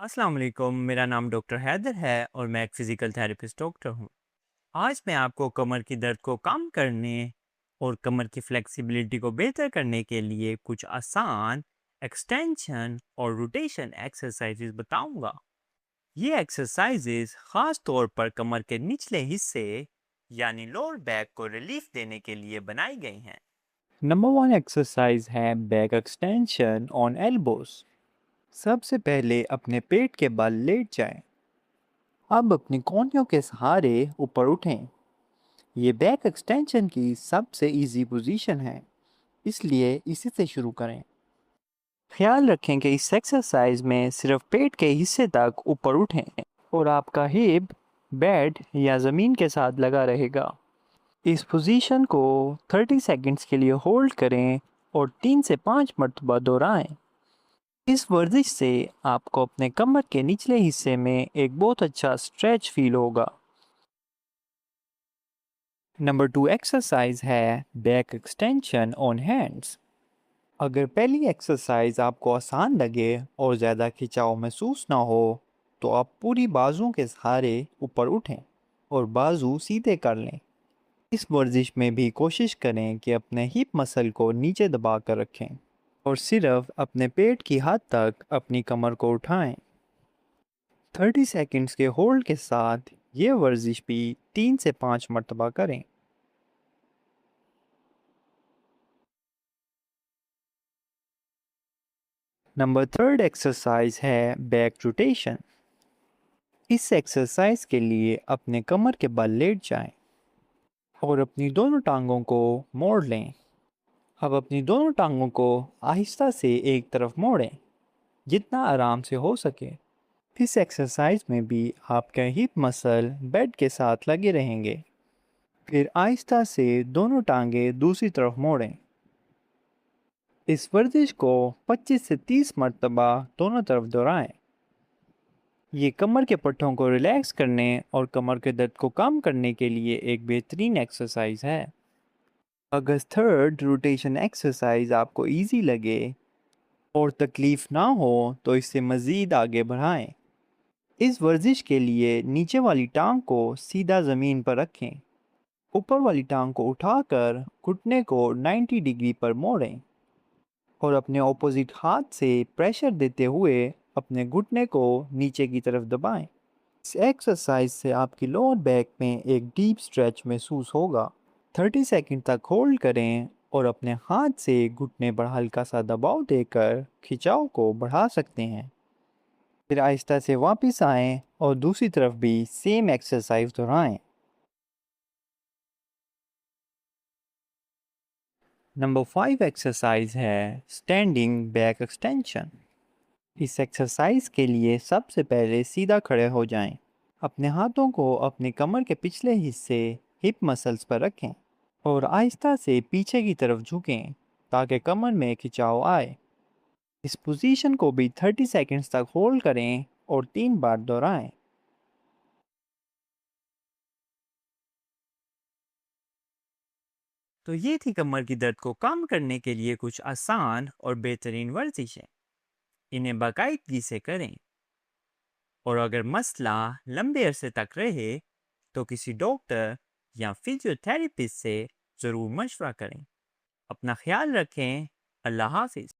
السلام علیکم، میرا نام ڈاکٹر حیدر ہے اور میں ایک فزیکل تھراپسٹ ڈاکٹر ہوں۔ آج میں آپ کو کمر کی درد کو کم کرنے اور کمر کی فلیکسیبلٹی کو بہتر کرنے کے لیے کچھ آسان ایکسٹینشن اور روٹیشن ایکسرسائزز بتاؤں گا۔ یہ ایکسرسائزز خاص طور پر کمر کے نچلے حصے یعنی لوور بیک کو ریلیف دینے کے لیے بنائی گئی ہیں۔ نمبر 1 ایکسرسائز ہے بیک ایکسٹینشن آن ایلبوز۔ سب سے پہلے اپنے پیٹ کے بل لیٹ جائیں۔ اب اپنی کونیوں کے سہارے اوپر اٹھیں۔ یہ بیک ایکسٹینشن کی سب سے ایزی پوزیشن ہے، اس لیے اسی سے شروع کریں۔ خیال رکھیں کہ اس ایکسرسائز میں صرف پیٹ کے حصے تک اوپر اٹھیں اور آپ کا ہپ بیڈ یا زمین کے ساتھ لگا رہے گا۔ اس پوزیشن کو 30 سیکنڈز کے لیے ہولڈ کریں اور 3 سے 5 مرتبہ دہرائیں۔ اس ورزش سے آپ کو اپنے کمر کے نچلے حصے میں ایک بہت اچھا اسٹریچ فیل ہوگا۔ نمبر 2 ایکسرسائز ہے بیک ایکسٹینشن آن ہینڈز۔ اگر پہلی ایکسرسائز آپ کو آسان لگے اور زیادہ کھچاؤ محسوس نہ ہو تو آپ پوری بازو کے سہارے اوپر اٹھیں اور بازو سیدھے کر لیں۔ اس ورزش میں بھی کوشش کریں کہ اپنے ہپ مسل کو نیچے دبا کر رکھیں اور صرف اپنے پیٹ کی حد تک اپنی کمر کو اٹھائیں۔ 30 سیکنڈز کے ہولڈ کے ساتھ یہ ورزش بھی 3 سے 5 مرتبہ کریں۔ نمبر 3 ایکسرسائز ہے بیک روٹیشن۔ اس ایکسرسائز کے لیے اپنے کمر کے بل لیٹ جائیں اور اپنی دونوں ٹانگوں کو موڑ لیں۔ اب اپنی دونوں ٹانگوں کو آہستہ سے ایک طرف موڑیں جتنا آرام سے ہو سکے۔ اس ایکسرسائز میں بھی آپ کا ہپ مسل بیڈ کے ساتھ لگے رہیں گے۔ پھر آہستہ سے دونوں ٹانگیں دوسری طرف موڑیں۔ اس ورزش کو 25 سے 30 مرتبہ دونوں طرف دہرائیں۔ یہ کمر کے پٹھوں کو ریلیکس کرنے اور کمر کے درد کو کم کرنے کے لیے ایک بہترین ایکسرسائز ہے۔ اگر تھرڈ روٹیشن ایکسرسائز آپ کو ایزی لگے اور تکلیف نہ ہو تو اس سے مزید آگے بڑھائیں۔ اس ورزش کے لیے نیچے والی ٹانگ کو سیدھا زمین پر رکھیں۔ اوپر والی ٹانگ کو اٹھا کر گھٹنے کو 90 ڈگری پر موڑیں اور اپنے اپوزٹ ہاتھ سے پریشر دیتے ہوئے اپنے گھٹنے کو نیچے کی طرف دبائیں۔ اس ایکسرسائز سے آپ کی لوور بیک میں ایک ڈیپ اسٹریچ محسوس ہوگا۔ 30 سیکنڈ تک ہولڈ کریں اور اپنے ہاتھ سے گھٹنے پر ہلکا سا دباؤ دے کر کھچاؤ کو بڑھا سکتے ہیں۔ پھر آہستہ سے واپس آئیں اور دوسری طرف بھی سیم ایکسرسائز دہرائیں۔ نمبر 5 ایکسرسائز ہے اسٹینڈنگ بیک ایکسٹینشن۔ اس ایکسرسائز کے لیے سب سے پہلے سیدھا کھڑے ہو جائیں۔ اپنے ہاتھوں کو اپنی کمر کے پچھلے حصے ہپ مسلز پر رکھیں اور آہستہ سے پیچھے کی طرف جھکیں تاکہ کمر میں کھچاؤ آئے۔ اس پوزیشن کو بھی 30 سیکنڈز تک ہولڈ کریں اور 3 بار دہرائیں۔ تو یہ تھی کمر کی درد کو کم کرنے کے لیے کچھ آسان اور بہترین ورزشیں۔ انہیں باقاعدگی سے کریں اور اگر مسئلہ لمبے عرصے تک رہے تو کسی ڈاکٹر یا فزیو تھراپسٹ سے ضرور مشورہ کریں۔ اپنا خیال رکھیں۔ اللہ حافظ۔